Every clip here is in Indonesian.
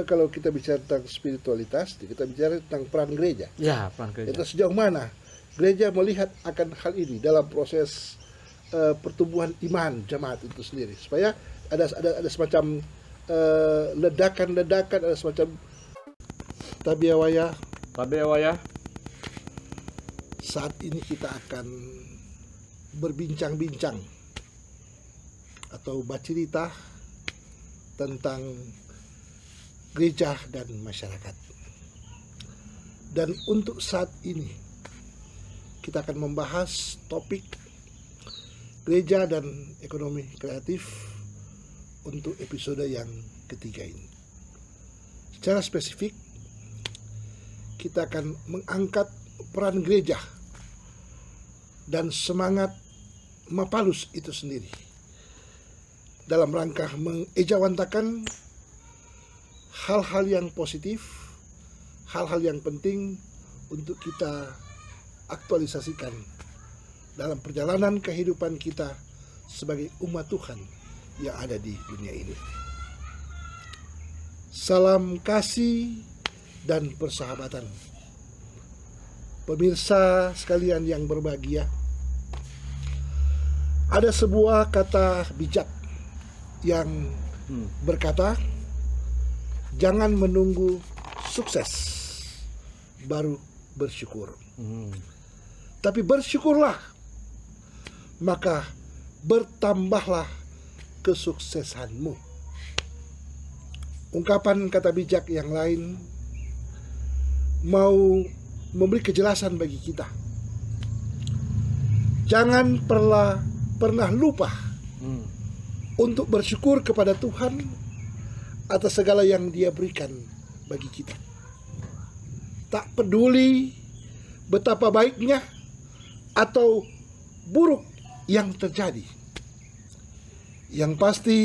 kalau kita bicara tentang spiritualitas, kita bicara tentang peran gereja. Ya, peran gereja. Itu sejauh mana gereja melihat akan hal ini dalam proses pertumbuhan iman jemaat itu sendiri, supaya ada semacam ledakan-ledakan, ada semacam tabiawaya. Saat ini kita akan berbincang-bincang atau bercerita tentang gereja dan masyarakat. Dan untuk saat ini kita akan membahas topik gereja dan ekonomi kreatif untuk episode yang ketiga ini. Secara spesifik kita akan mengangkat peran gereja dan semangat Mapalus itu sendiri dalam rangka mengejawantakan hal-hal yang positif, hal-hal yang penting untuk kita aktualisasikan dalam perjalanan kehidupan kita sebagai umat Tuhan yang ada di dunia ini. Salam kasih dan persahabatan. Pemirsa sekalian yang berbahagia, ada sebuah kata bijak yang berkata, jangan menunggu sukses baru bersyukur. Tapi bersyukurlah, maka bertambahlah kesuksesanmu. Ungkapan kata bijak yang lain mau memberi kejelasan bagi kita. Jangan pernah lupa untuk bersyukur kepada Tuhan atas segala yang Dia berikan bagi kita. Tak peduli betapa baiknya atau buruk yang terjadi. Yang pasti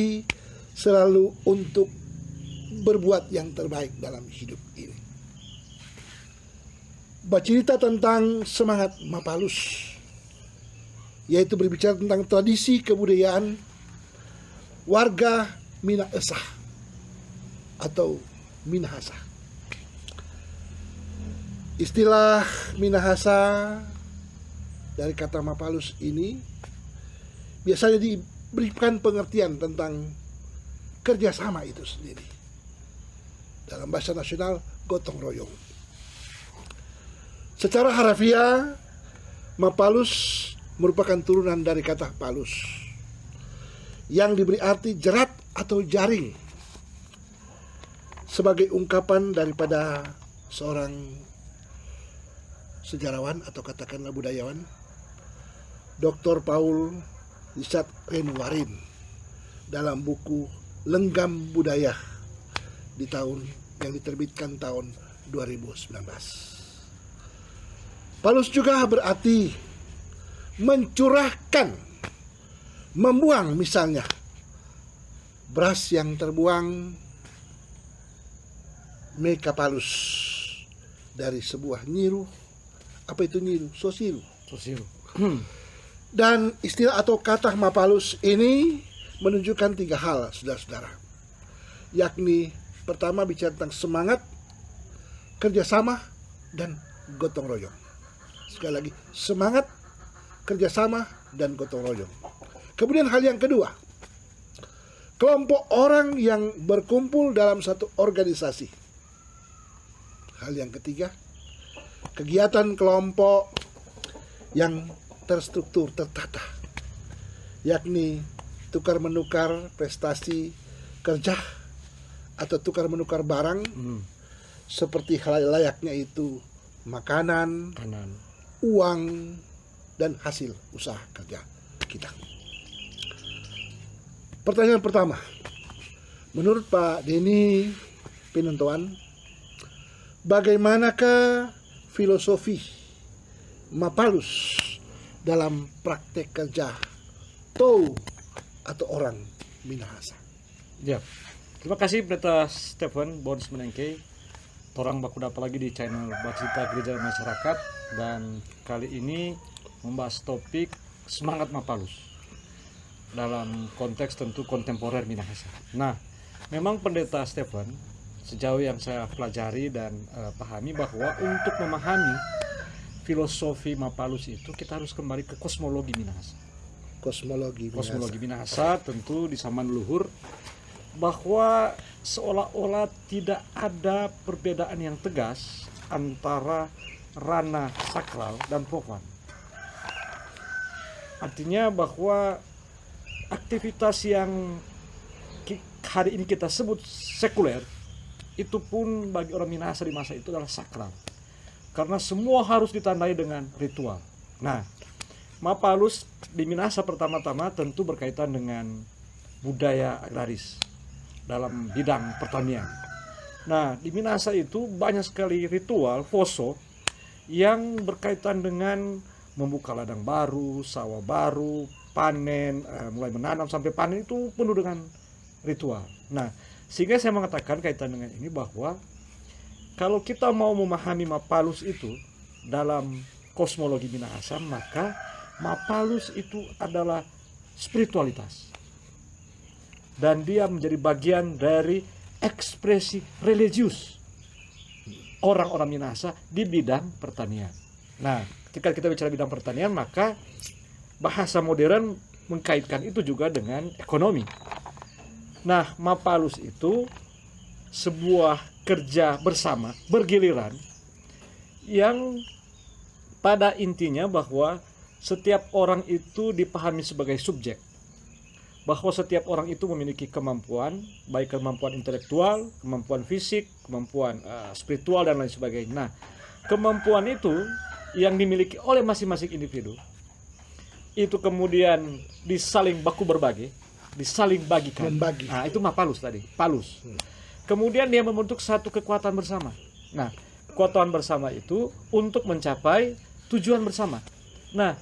selalu untuk berbuat yang terbaik dalam hidup ini. Bercerita tentang semangat Mapalus, yaitu berbicara tentang tradisi kebudayaan warga Minahasa atau Minahasa. Istilah Minahasa dari kata Mapalus ini biasanya diberikan pengertian tentang kerjasama itu sendiri. Dalam bahasa nasional, gotong royong. Secara harafiah, Mapalus merupakan turunan dari kata palus yang diberi arti jerat atau jaring, sebagai ungkapan daripada seorang sejarawan atau katakanlah budayawan, Dr. Paul Richard Renuarin, dalam buku Lenggam Budaya yang diterbitkan tahun 2019. Palus juga berarti mencurahkan, membuang. Misalnya beras yang terbuang mekapalus dari sebuah nyiru. Apa itu nyiru? Sosiru. Dan istilah atau kata Mapalus ini menunjukkan 3 hal, saudara-saudara. Yakni pertama bicara tentang semangat, kerjasama, dan gotong royong. Sekali lagi, semangat, kerjasama, dan gotong royong. Kemudian hal yang kedua, kelompok orang yang berkumpul dalam satu organisasi. Hal yang ketiga, kegiatan kelompok yang terstruktur, tertata, yakni tukar menukar prestasi kerja atau tukar menukar barang, seperti hal layaknya itu makanan, uang, dan hasil usaha kerja kita. Pertanyaan pertama, menurut Pak Denny Pinentoan, bagaimanakah filosofi Mapalus dalam praktek kerja atau orang Minahasa? Ya, terima kasih Pendeta Stephen Boris Menengke. Torang baku dapat lagi di channel Bercerita Gereja Masyarakat, dan kali ini membahas topik semangat Mapalus dalam konteks tentu kontemporer Minahasa. Nah, memang Pendeta Stephen, sejauh yang saya pelajari dan pahami bahwa untuk memahami filosofi Mapalus itu kita harus kembali ke kosmologi Minahasa. Kosmologi Minahasa tentu di zaman leluhur, bahwa seolah-olah tidak ada perbedaan yang tegas antara ranah sakral dan profan. Artinya bahwa aktivitas yang hari ini kita sebut sekuler itu pun bagi orang Minahasa di masa itu adalah sakral, karena semua harus ditandai dengan ritual. Nah, Mapalus di Minahasa pertama-tama tentu berkaitan dengan budaya agraris dalam bidang pertanian. Nah, di Minahasa itu banyak sekali ritual foso yang berkaitan dengan membuka ladang baru, sawah baru, panen, mulai menanam sampai panen itu penuh dengan ritual. Nah, sehingga saya mengatakan kaitan dengan ini bahwa kalau kita mau memahami Mapalus itu dalam kosmologi Minahasa, maka Mapalus itu adalah spiritualitas. Dan dia menjadi bagian dari ekspresi religius orang-orang Minahasa di bidang pertanian. Nah, ketika kita bicara bidang pertanian, maka bahasa modern mengkaitkan itu juga dengan ekonomi. Nah, Mapalus itu sebuah kerja bersama, bergiliran, yang pada intinya bahwa setiap orang itu dipahami sebagai subjek. Bahwa setiap orang itu memiliki kemampuan, baik kemampuan intelektual, kemampuan fisik, kemampuan spiritual, dan lain sebagainya. Nah, kemampuan itu yang dimiliki oleh masing-masing individu, itu kemudian disaling baku berbagi, disaling bagikan. Membagi. Nah, itu Mapalus tadi, Palus. Kemudian dia membentuk satu kekuatan bersama. Nah, kekuatan bersama itu untuk mencapai tujuan bersama. Nah,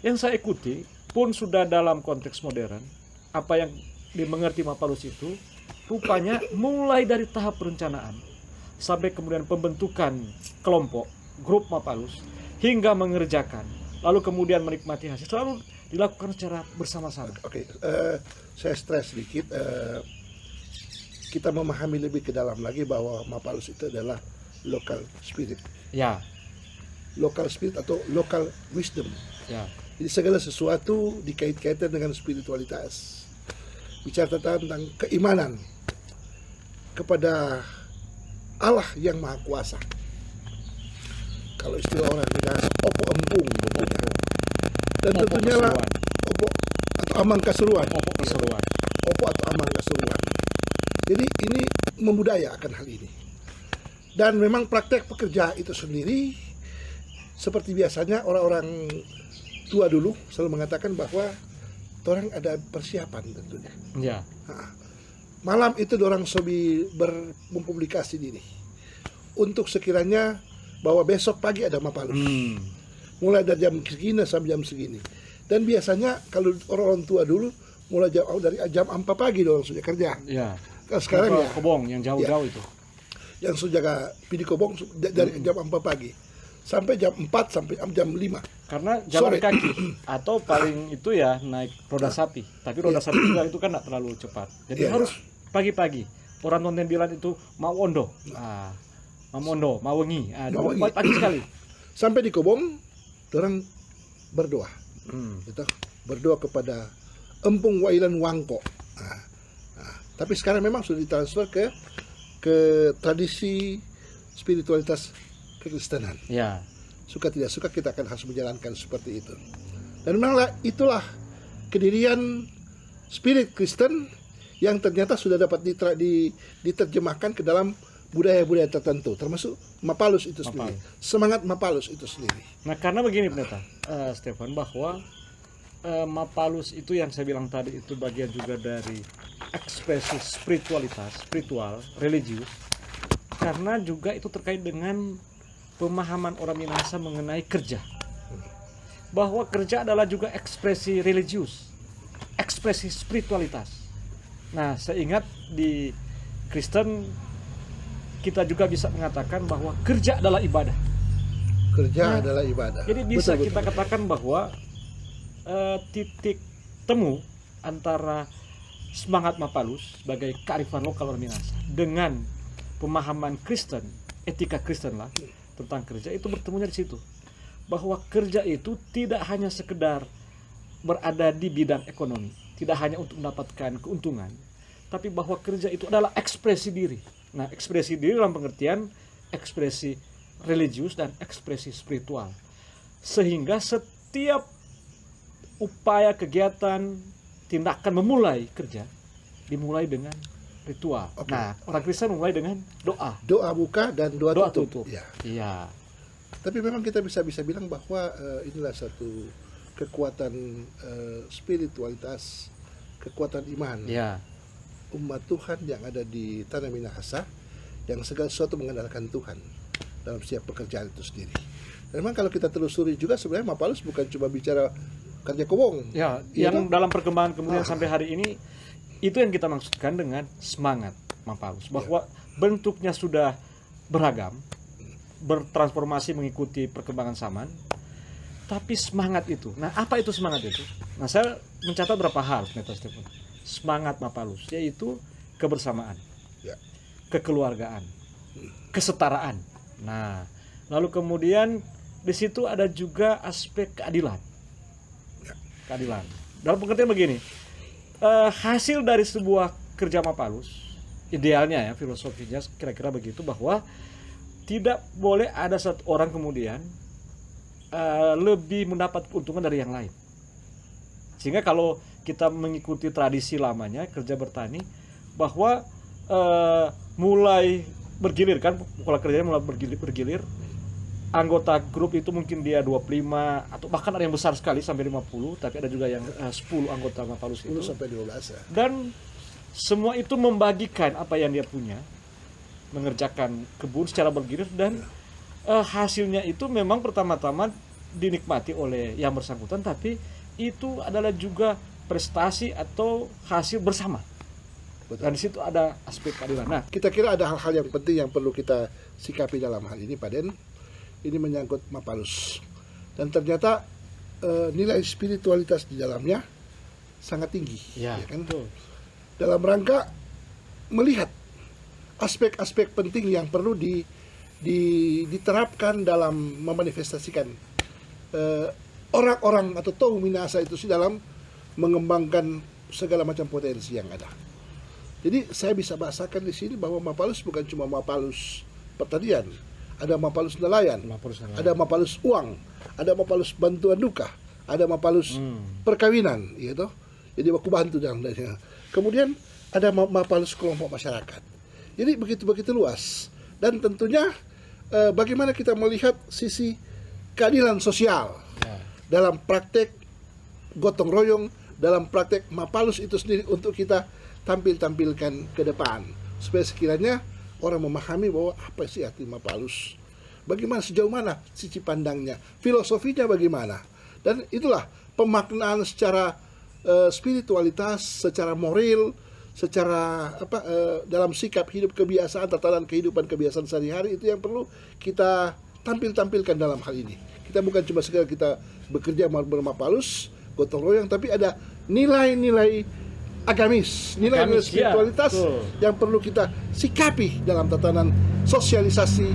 yang saya ikuti pun sudah dalam konteks modern, apa yang dimengerti Mapalus itu rupanya mulai dari tahap perencanaan sampai kemudian pembentukan kelompok, grup Mapalus, hingga mengerjakan, lalu kemudian menikmati hasil, selalu dilakukan secara bersama-sama. Oke, saya stres sedikit. Kita memahami lebih ke dalam lagi bahwa Mapalus itu adalah local spirit. Ya, Local spirit atau local wisdom. ya, Jadi segala sesuatu dikait-kaitkan dengan spiritualitas. Bicara tentang keimanan kepada Allah yang Maha Kuasa. Kalau istilah orang Minahasa, opo empung tentunya. Dan Opo tentunya lah keseruan. opo atau amang kasuruan. Opo keseruan. Opo atau amang kasuruan. Jadi ini membudaya akan hal ini. Dan memang praktek pekerja itu sendiri seperti biasanya orang-orang tua dulu selalu mengatakan bahwa orang ada persiapan tentunya. Ya, Malam itu orang sobi mempublikasi diri untuk sekiranya bahwa besok pagi ada Mapalus. Mulai dari jam segini sampai jam segini. Dan biasanya kalau orang tua dulu mulai dari jam 4 pagi orang sudah kerja. ya. Kalau sekarang Ke ya Kobong yang jauh-jauh itu. yang sudah jaga Pidi Kobong dari jam 4 pagi sampai jam 4 sampai jam 5. Karena jalan Sore. kaki atau paling itu ya naik roda sapi. Tapi roda sapi juga itu kan tidak terlalu cepat. Jadi Iya. harus pagi-pagi. Orang nonton bilang itu mau ondo. Mamondo, mau wengi. Mau wengi. Pagi sekali. Sampai di Kobong orang berdoa. Gitu. Berdoa kepada Empung Wailan Wangko. Tapi sekarang memang sudah ditransfer ke tradisi spiritualitas kekristenan. Ya, Suka tidak suka kita akan harus menjalankan seperti itu. Dan memanglah itulah kedirian spirit Kristen yang ternyata sudah dapat diterjemahkan ke dalam budaya-budaya tertentu, termasuk Mapalus itu sendiri. Semangat Mapalus itu sendiri. nah karena begini pendeta Stefan, bahwa Mapalus itu yang saya bilang tadi itu bagian juga dari ekspresi spiritual, religius, karena juga itu terkait dengan pemahaman orang Minahasa mengenai kerja, bahwa kerja adalah juga ekspresi religius, ekspresi spiritualitas. Nah, saya ingat di Kristen kita juga bisa mengatakan bahwa kerja adalah ibadah. Kerja adalah ibadah. Jadi bisa Betul, kita katakan bahwa titik temu antara semangat Mapalus sebagai kearifan lokal orang Minahasa dengan pemahaman Kristen, etika Kristen lah tentang kerja itu bertemunya di situ. Bahwa kerja itu tidak hanya sekedar berada di bidang ekonomi, tidak hanya untuk mendapatkan keuntungan, tapi bahwa kerja itu adalah ekspresi diri. Nah, ekspresi diri dalam pengertian ekspresi religius dan ekspresi spiritual. Sehingga setiap upaya, kegiatan, tindakan memulai kerja dimulai dengan ritual. Oke. Nah, orang Kristen memulai dengan doa. Doa buka dan doa, Doa tutup. tutup. Ya. Iya. Tapi memang kita bisa bilang bahwa inilah satu kekuatan spiritualitas, kekuatan iman Iya. umat Tuhan yang ada di tanah Minahasa, yang segala sesuatu mengandalkan Tuhan dalam setiap pekerjaan itu sendiri. Dan memang kalau kita telusuri juga sebenarnya Mapalus bukan cuma bicara kerja kobong. Ya, Iya yang toh? dalam perkembangan kemudian Ah. sampai hari ini itu yang kita maksudkan dengan semangat Mapalus, bahwa bentuknya sudah beragam, bertransformasi mengikuti perkembangan zaman, tapi semangat itu. Nah, apa itu semangat itu? Nah, saya mencatat beberapa hal, Pendeta Stephen. Semangat Mapalus yaitu kebersamaan, Ya. kekeluargaan, kesetaraan. Nah, lalu kemudian di situ ada juga aspek keadilan. Keadilan. Dalam pengertian begini, hasil dari sebuah kerja Mapalus, idealnya ya, filosofinya kira-kira begitu, bahwa tidak boleh ada satu orang kemudian lebih mendapat keuntungan dari yang lain. Sehingga kalau kita mengikuti tradisi lamanya kerja bertani, bahwa mulai bergilir kan, pola kerjanya mulai bergilir. Anggota grup itu mungkin dia 25 atau bahkan ada yang besar sekali sampai 50, tapi ada juga yang 10 anggota Mapalus 10 itu. sampai 12 ya. Dan semua itu membagikan apa yang dia punya, mengerjakan kebun secara bergilir, dan hasilnya itu memang pertama-tama dinikmati oleh yang bersangkutan, tapi itu adalah juga prestasi atau hasil bersama. Betul. Dan di situ ada aspek keadilan. Nah, Kita kira ada hal-hal yang penting yang perlu kita sikapi dalam hal ini, Pak Den. Ini menyangkut Mapalus. Dan ternyata nilai spiritualitas di dalamnya sangat tinggi. ya, kan? betul. Dalam rangka melihat aspek-aspek penting yang perlu diterapkan dalam memanifestasikan orang-orang atau Tohu Minahasa itu sih dalam mengembangkan segala macam potensi yang ada. Jadi saya bisa bahasakan di sini bahwa Mapalus bukan cuma Mapalus pertanian, ada Mapalus nelayan, ada Mapalus uang, ada Mapalus bantuan duka, ada Mapalus perkawinan, gitu. Jadi aku bantu dan lainnya. Kemudian ada Mapalus kelompok masyarakat. Jadi begitu luas. Dan tentunya bagaimana kita melihat sisi keadilan sosial dalam praktek gotong royong, dalam praktek Mapalus itu sendiri untuk kita tampilkan ke depan, supaya sekiranya orang memahami bahwa apa sih arti Mapalus, bagaimana, sejauh mana sisi pandangnya, filosofinya bagaimana, dan itulah pemaknaan secara spiritualitas, secara moral, secara dalam sikap hidup, kebiasaan, tatanan kehidupan, kebiasaan sehari-hari, itu yang perlu kita tampilkan dalam hal ini. Kita bukan cuma sekedar kita bekerja bermapalus, gotong royong, tapi ada nilai-nilai agamis, nilai-nilai spiritualitas yang perlu kita sikapi dalam tatanan sosialisasi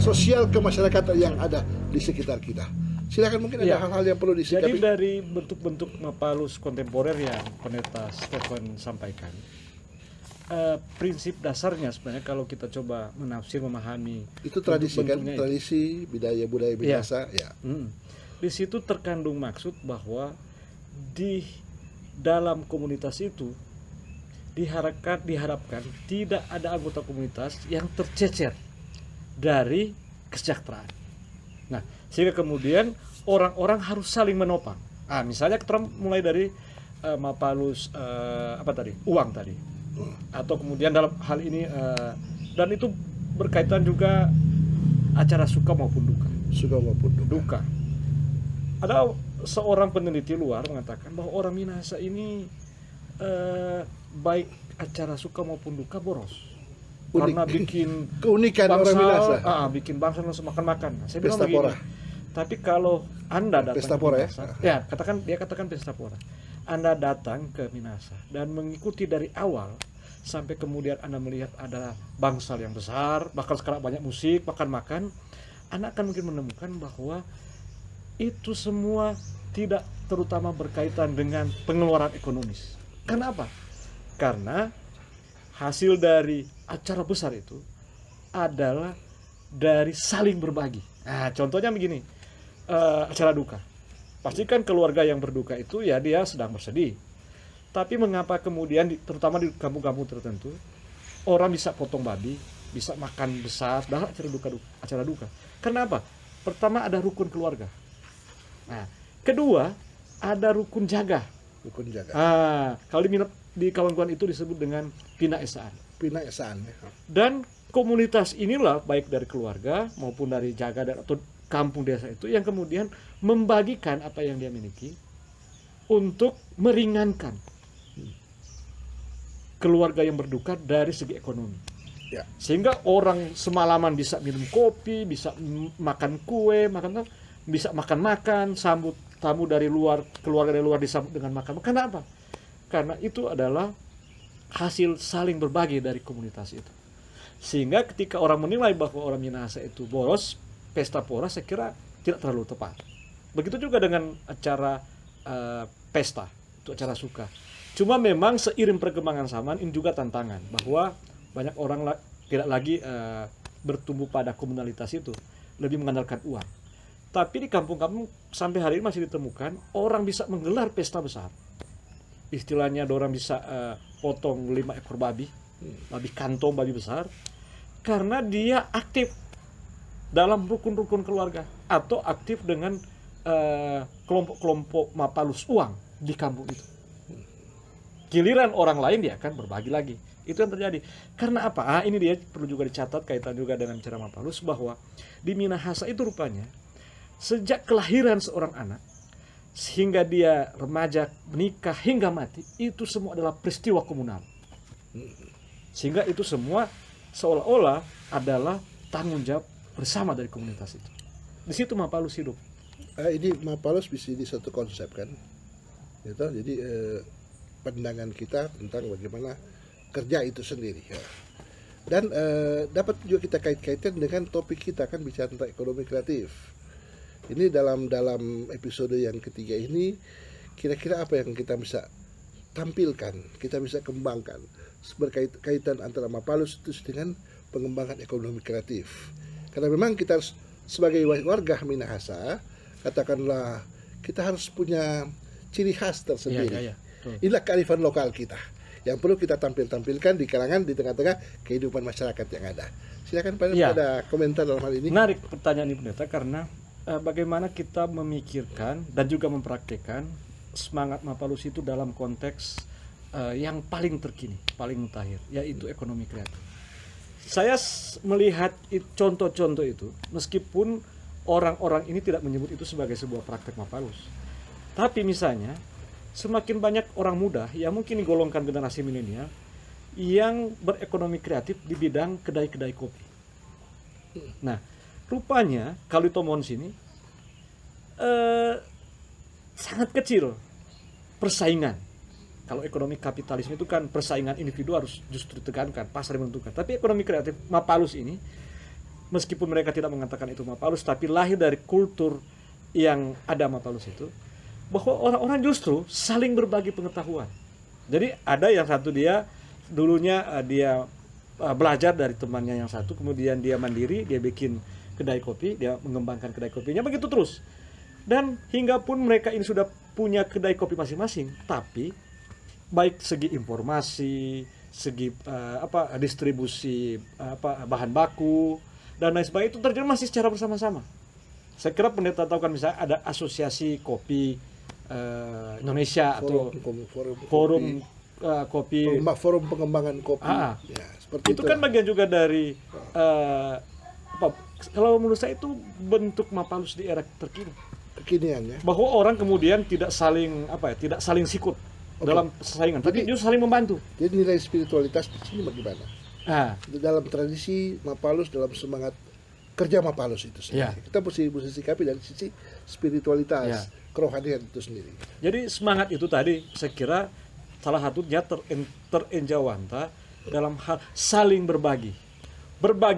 sosial kemasyarakatan yang ada di sekitar kita. Silakan, mungkin ada hal-hal yang perlu disikapi. Jadi dari bentuk-bentuk Mapalus kontemporer yang Pendeta Stephen sampaikan, prinsip dasarnya sebenarnya kalau kita coba menafsir, memahami itu tradisi kan, tradisi budaya Minahasa, Di situ terkandung maksud bahwa di dalam komunitas itu diharapkan tidak ada anggota komunitas yang tercecer dari kesejahteraan. Nah, sehingga kemudian orang-orang harus saling menopang. Misalnya kita mulai dari Mapalus uang tadi, atau kemudian dalam hal ini dan itu berkaitan juga acara suka maupun duka. Suka maupun duka. Ada seorang peneliti luar mengatakan bahwa orang Minahasa ini baik acara suka maupun duka boros. Karena bikin keunikan bangsa, orang Minahasa. Bikin bangsa langsung makan-makan. Saya bilang pesta begini, pora. Tapi kalau Anda datang pesta ke pora, Minahasa, dia katakan pesta pora. Anda datang ke Minahasa dan mengikuti dari awal sampai kemudian Anda melihat ada bangsal yang besar, bahkan sekarang banyak musik, bahkan makan, Anda akan mungkin menemukan bahwa itu semua tidak terutama berkaitan dengan pengeluaran ekonomis. Karena apa? Karena hasil dari acara besar itu adalah dari saling berbagi. Nah, contohnya begini, acara duka. Pastikan keluarga yang berduka itu ya dia sedang bersedih. Tapi mengapa kemudian, terutama di kampung-kampung tertentu, orang bisa potong babi, bisa makan besar, dalam acara duka. Karena apa? Pertama ada rukun keluarga. Nah, kedua ada rukun jaga. Rukun jaga. Kalau di kawan-kawan itu disebut dengan pinaesaan. Pinaesaan. Ya. Dan komunitas inilah baik dari keluarga maupun dari jaga dan atau kampung desa itu yang kemudian membagikan apa yang dia miliki untuk meringankan keluarga yang berduka dari segi ekonomi. Ya. Sehingga orang semalaman bisa minum kopi, bisa makan kue, bisa makan-makan, sambut tamu dari luar, keluarga dari luar disambut dengan makan. Kenapa? Karena itu adalah hasil saling berbagi dari komunitas itu. Sehingga ketika orang menilai bahwa orang Minahasa itu boros, pesta pora saya kira tidak terlalu tepat. Begitu juga dengan acara pesta, itu acara suka. Cuma memang seiring perkembangan zaman ini juga tantangan bahwa banyak orang tidak lagi bertumbuh pada komunalitas itu, lebih mengandalkan uang. Tapi di kampung-kampung sampai hari ini masih ditemukan orang bisa menggelar pesta besar. Istilahnya orang bisa potong 5 ekor babi kantong, babi besar, karena dia aktif dalam rukun-rukun keluarga atau aktif dengan kelompok-kelompok mapalus uang di kampung itu. Giliran orang lain dia akan berbagi lagi. Itu yang terjadi. Karena apa? Ini dia perlu juga dicatat kaitan juga dengan cara mapalus bahwa di Minahasa itu rupanya sejak kelahiran seorang anak sehingga dia remaja, menikah hingga mati, itu semua adalah peristiwa komunal. Sehingga itu semua seolah-olah adalah tanggung jawab bersama dari komunitas itu. Di situ mapalus hidup. Ini mapalus bisa di satu konsep kan, gitu. Jadi pandangan kita tentang bagaimana kerja itu sendiri. Ya. Dan dapat juga kita kait-kaitkan dengan topik kita kan bicara tentang ekonomi kreatif. Ini dalam episode yang ketiga ini kira-kira apa yang kita bisa tampilkan, kita bisa kembangkan berkaitan antara mapalus itu dengan pengembangan ekonomi kreatif. Karena memang kita sebagai warga Minahasa, katakanlah kita harus punya ciri khas tersendiri. Inilah kearifan lokal kita yang perlu kita tampilkan di kalangan, di tengah-tengah kehidupan masyarakat yang ada. Silakan Pak, ada komentar dalam hal ini. Menarik pertanyaan ini Pendeta, karena bagaimana kita memikirkan dan juga mempraktikkan semangat mapalus itu dalam konteks yang paling terkini, paling mutakhir, yaitu ekonomi kreatif. Saya melihat contoh-contoh itu, meskipun orang-orang ini tidak menyebut itu sebagai sebuah praktek mapalus. Tapi misalnya, semakin banyak orang muda yang mungkin digolongkan generasi milenial yang berekonomi kreatif di bidang kedai-kedai kopi. Nah, rupanya kalau di Tomon sini sangat kecil persaingan. Kalau ekonomi kapitalisme itu kan persaingan individu harus justru ditekankan, pasar yang menentukan. Tapi ekonomi kreatif mapalus ini, meskipun mereka tidak mengatakan itu mapalus, tapi lahir dari kultur yang ada mapalus itu, bahwa orang-orang justru saling berbagi pengetahuan. Jadi ada yang satu dia dulunya dia belajar dari temannya yang satu, kemudian dia mandiri, dia bikin kedai kopi, dia mengembangkan kedai kopinya, begitu terus. Dan hingga pun mereka ini sudah punya kedai kopi masing-masing, tapi baik segi informasi, segi distribusi bahan baku dan lain sebagainya itu terjadi masih secara bersama-sama. Saya kira Pendeta tahu kan, misalnya ada asosiasi kopi Indonesia atau forum kopi, forum pengembangan kopi. Ya, seperti itu kan bagian juga dari kalau menurut saya itu bentuk mapalus di era kekinian ya. Bahwa orang kemudian tidak saling sikut dalam persaingan, tapi justru saling membantu. Jadi nilai spiritualitas di sini bagaimana? Dalam tradisi mapalus, dalam semangat kerja mapalus itu sendiri. Kita mesti sikapi dari sisi spiritualitas, kerohanian itu sendiri. Jadi semangat itu tadi saya kira salah satunya terenjawanta dalam hal saling berbagi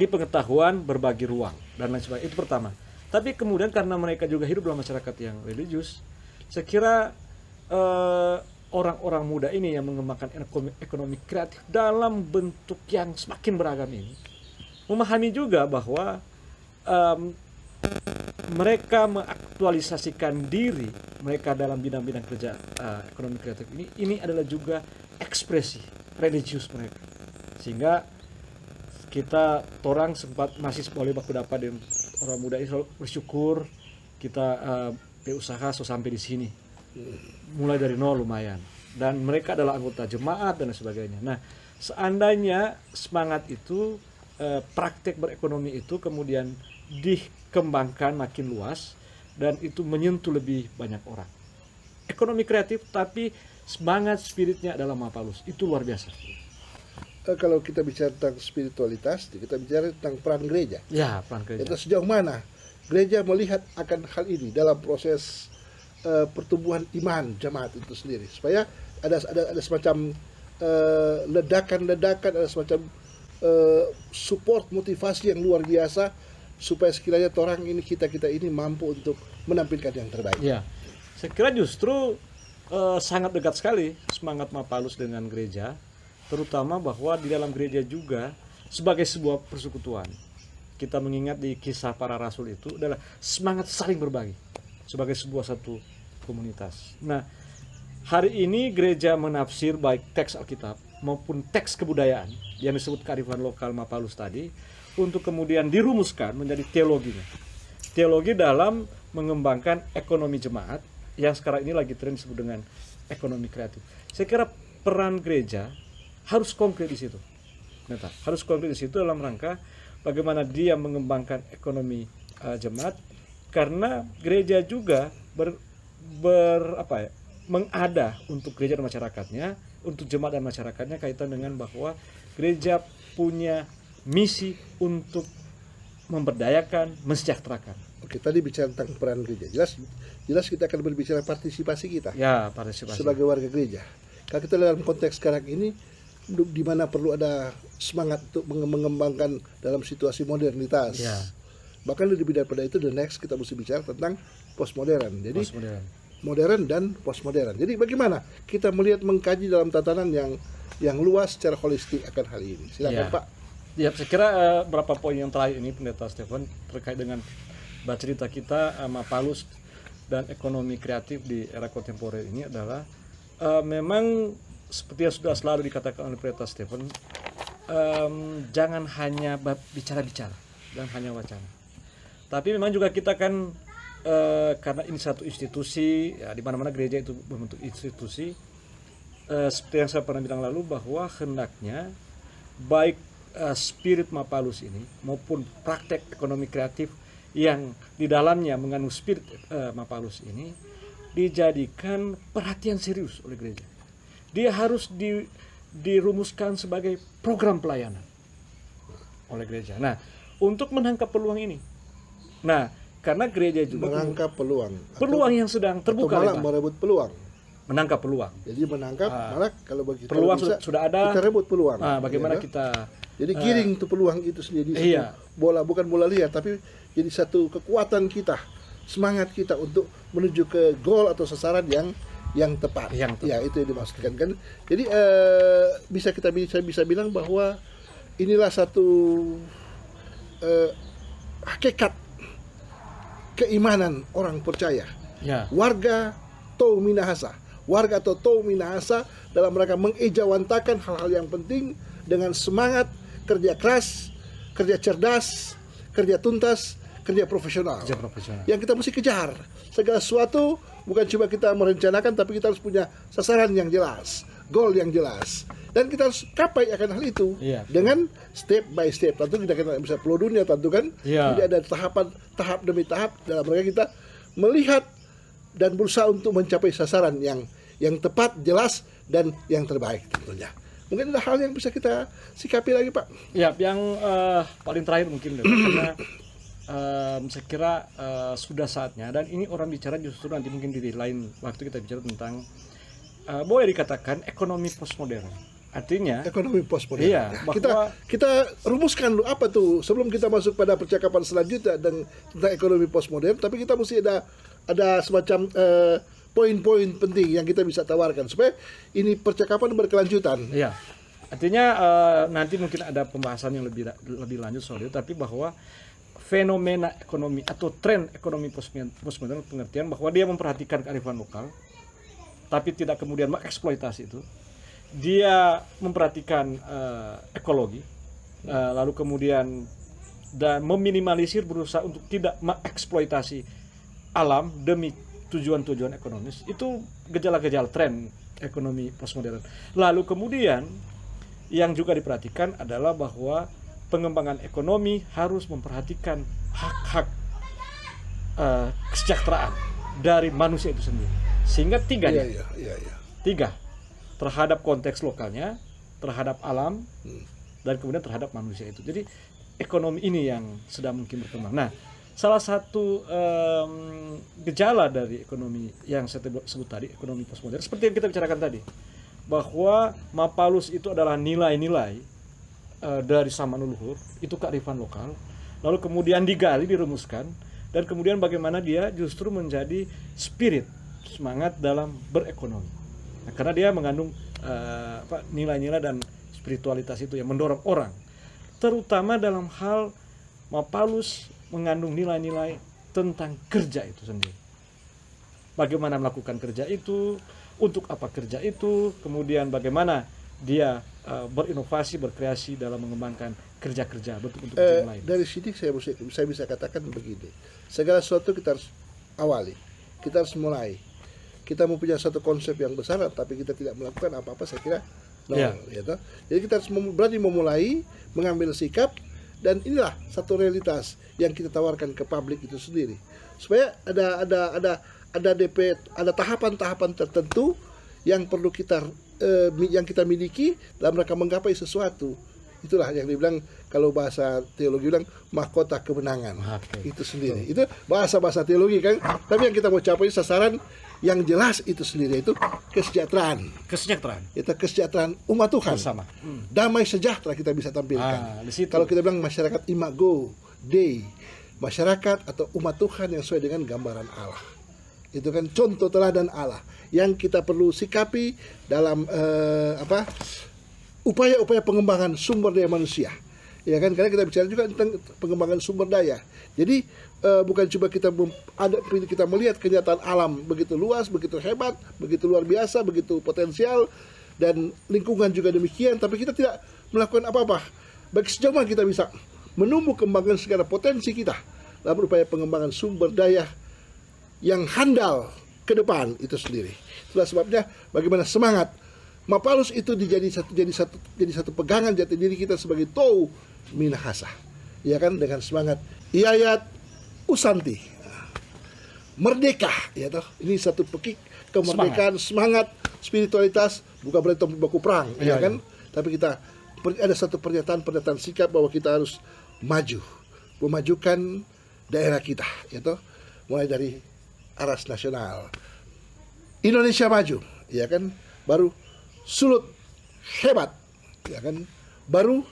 pengetahuan, berbagi ruang dan lain sebagainya. Itu pertama. Tapi kemudian karena mereka juga hidup dalam masyarakat yang religius, saya kira orang-orang muda ini yang mengembangkan ekonomi kreatif dalam bentuk yang semakin beragam ini memahami juga bahwa mereka mengaktualisasikan diri mereka dalam bidang-bidang kerja ekonomi kreatif ini adalah juga ekspresi religius mereka, sehingga kita orang sempat masih boleh baku dapat dengan orang muda ini selalu bersyukur kita berusaha sampai di sini, mulai dari nol lumayan, dan mereka adalah anggota jemaat dan sebagainya. Nah, seandainya semangat itu praktek berekonomi itu kemudian dikembangkan makin luas dan itu menyentuh lebih banyak orang. Ekonomi kreatif tapi semangat spiritnya adalah Mapalus. Itu luar biasa. Kalau kita bicara tentang spiritualitas, kita bicara tentang peran gereja. Ya, peran gereja. Itu sejauh mana gereja melihat akan hal ini dalam proses pertumbuhan iman jemaat itu sendiri, supaya ada semacam ledakan-ledakan, ada semacam support motivasi yang luar biasa supaya sekiranya orang ini kita ini mampu untuk menampilkan yang terbaik. Ya, saya kira justru sangat dekat sekali semangat Mapalus dengan gereja, terutama bahwa di dalam gereja juga sebagai sebuah persekutuan. Kita mengingat di kisah para rasul itu adalah semangat saling berbagi sebagai sebuah satu komunitas. Nah, hari ini gereja menafsir baik teks Alkitab maupun teks kebudayaan yang disebut kearifan lokal Mapalus tadi untuk kemudian dirumuskan menjadi teologinya. Teologi dalam mengembangkan ekonomi jemaat yang sekarang ini lagi tren disebut dengan ekonomi kreatif. Saya kira peran gereja harus konkret di situ. Harus konkret di situ dalam rangka bagaimana dia mengembangkan ekonomi jemaat, karena gereja juga mengada untuk gereja dan masyarakatnya, untuk jemaat dan masyarakatnya, kaitan dengan bahwa gereja punya misi untuk memberdayakan, mensejahterakan. Oke, tadi bicara tentang peran gereja. Jelas kita akan berbicara partisipasi kita. Ya, partisipasi. Sebagai warga gereja. Kalau kita dalam konteks sekarang ini, di mana perlu ada semangat untuk mengembangkan dalam situasi modernitas. Ya. Bahkan lebih daripada itu, the next kita mesti bicara tentang postmodern. Jadi modern dan postmodern. Jadi bagaimana kita melihat mengkaji dalam tatanan yang luas secara holistik akan hal ini. Silakan, Pak. Ya, saya kira beberapa poin yang terakhir ini Pendeta Stephen terkait dengan cerita kita Mapalus dan ekonomi kreatif di era kontemporer ini adalah memang seperti yang sudah selalu dikatakan oleh Pendeta Stephen, jangan hanya bicara-bicara dan hanya wacana. Tapi memang juga kita kan karena ini satu institusi, ya, di mana-mana gereja itu berbentuk institusi, seperti yang saya pernah bilang lalu bahwa hendaknya baik spirit Mapalus ini maupun praktek ekonomi kreatif yang di dalamnya mengandung spirit Mapalus ini dijadikan perhatian serius oleh gereja. Dia harus dirumuskan sebagai program pelayanan oleh gereja. Nah, untuk menangkap peluang ini. Nah, karena gereja juga menangkap peluang yang sedang terbuka, atau malah merebut peluang. Menangkap peluang. Jadi menangkap malah kalau bagi peluang bisa, sudah ada, kita rebut peluang. Bagaimana ya, kita jadi giring tuh peluang itu sendiri. Iya. Bukan bola liar, tapi jadi satu kekuatan kita, semangat kita untuk menuju ke goal atau sasaran yang tepat. Ya, itu yang dimaksudkan kan. Jadi bisa bilang bahwa inilah satu hakikat keimanan orang percaya. Ya. Warga Tou Minahasa dalam rangka mengejawantakan hal-hal yang penting dengan semangat kerja keras, kerja cerdas, kerja tuntas, kerja profesional. Yang kita mesti kejar segala sesuatu, bukan cuma kita merencanakan, tapi kita harus punya sasaran yang jelas, goal yang jelas, dan kita harus capai akan hal itu dengan step by step. Tentu kita bisa peluk dunia, tentu kan. Jadi ada tahap demi tahap dalam rangka kita melihat dan berusaha untuk mencapai sasaran yang tepat, jelas, dan yang terbaik tentunya. Mungkin ada hal yang bisa kita sikapi lagi, Pak. Ya, yang paling terakhir mungkin karena saya kira sudah saatnya, dan ini orang bicara justru nanti mungkin di lain waktu kita bicara tentang boleh dikatakan ekonomi postmodern. Artinya ekonomi postmodern. Iya, Ya, bahwa- kita rumuskan dulu apa tuh sebelum kita masuk pada percakapan selanjutnya tentang ekonomi postmodern, tapi kita mesti ada semacam poin-poin penting yang kita bisa tawarkan supaya ini percakapan berkelanjutan. Iya. Artinya nanti mungkin ada pembahasan yang lebih lanjut soal itu, tapi bahwa fenomena ekonomi atau tren ekonomi postmodern pengertian bahwa dia memperhatikan kearifan lokal tapi tidak kemudian mengeksploitasi itu. Dia memperhatikan ekologi, lalu kemudian dan meminimalisir, berusaha untuk tidak mengeksploitasi alam demi tujuan-tujuan ekonomis. Itu gejala-gejala tren ekonomi postmodern. Lalu kemudian yang juga diperhatikan adalah bahwa pengembangan ekonomi harus memperhatikan hak-hak kesejahteraan dari manusia itu sendiri. Sehingga tiganya, Iya. tiga, terhadap konteks lokalnya, terhadap alam, dan kemudian terhadap manusia itu. Jadi ekonomi ini yang sedang mungkin berkembang. Nah, salah satu gejala dari ekonomi yang saya sebut tadi, ekonomi postmodern, seperti yang kita bicarakan tadi, bahwa Mapalus itu adalah nilai-nilai dari zaman leluhur, itu kearifan lokal, lalu kemudian digali, dirumuskan, dan kemudian bagaimana dia justru menjadi spirit, semangat dalam berekonomi. Nah, karena dia mengandung nilai-nilai dan spiritualitas itu yang mendorong orang, terutama dalam hal Mapalus mengandung nilai-nilai tentang kerja itu sendiri. Bagaimana melakukan kerja itu, untuk apa kerja itu, kemudian bagaimana dia berinovasi, berkreasi dalam mengembangkan kerja-kerja bentuk-bentuk yang lain. Dari sini saya bisa katakan begini, segala sesuatu kita harus awali, kita harus mulai. Kita mempunyai satu konsep yang besar, tapi kita tidak melakukan apa-apa, saya kira nol. Ya. Jadi kita harus berani memulai, mengambil sikap, dan inilah satu realitas yang kita tawarkan ke publik itu sendiri. Supaya ada DP, ada tahapan-tahapan tertentu yang perlu yang kita miliki dalam rangka menggapai sesuatu. Itulah yang dibilang, kalau bahasa teologi bilang mahkota kemenangan. Itu sendiri. Itu bahasa teologi kan. Tapi yang kita mau capai sasaran yang jelas itu sendiri, itu kesejahteraan. Itu kesejahteraan umat Tuhan. Bersama. Damai sejahtera kita bisa tampilkan. Di situ. Kalau kita bilang masyarakat imago Dei, masyarakat atau umat Tuhan yang sesuai dengan gambaran Allah. Itu kan contoh teladan Allah yang kita perlu sikapi dalam upaya-upaya pengembangan sumber daya manusia. Ya kan, karena kita bicara juga tentang pengembangan sumber daya. Jadi bukan cuma kita melihat kenyataan alam begitu luas, begitu hebat, begitu luar biasa, begitu potensial, dan lingkungan juga demikian, tapi kita tidak melakukan apa-apa. Bagi sejauh mana kita bisa menumbuh kembangkan segala potensi kita dalam upaya pengembangan sumber daya yang handal ke depan itu sendiri. Itulah sebabnya bagaimana semangat Mapalus itu jadi satu pegangan jati diri kita sebagai Tou Minahasa. Ya kan, dengan semangat Iayat Usanti. Merdeka, ya toh. Ini satu pekik kemerdekaan, semangat, spiritualitas, bukan berarti baku perang, ya kan? Tapi kita ada satu pernyataan sikap bahwa kita harus maju, memajukan daerah kita, ya toh. Mulai dari aras nasional. Indonesia maju, ya kan? Baru Sulut hebat, ya kan? Baru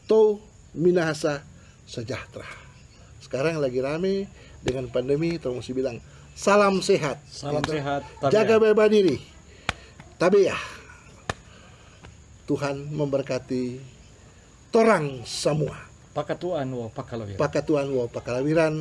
Tou Minahasa sejahtera. Sekarang lagi rame dengan pandemi, terus mesti bilang salam sehat. Salam gitu. sehat. Jaga bebas diri. Tapi ya, Tuhan memberkati torang semua. Pakatuan wo pakalawiran. Pakatuan wo pakalawiran.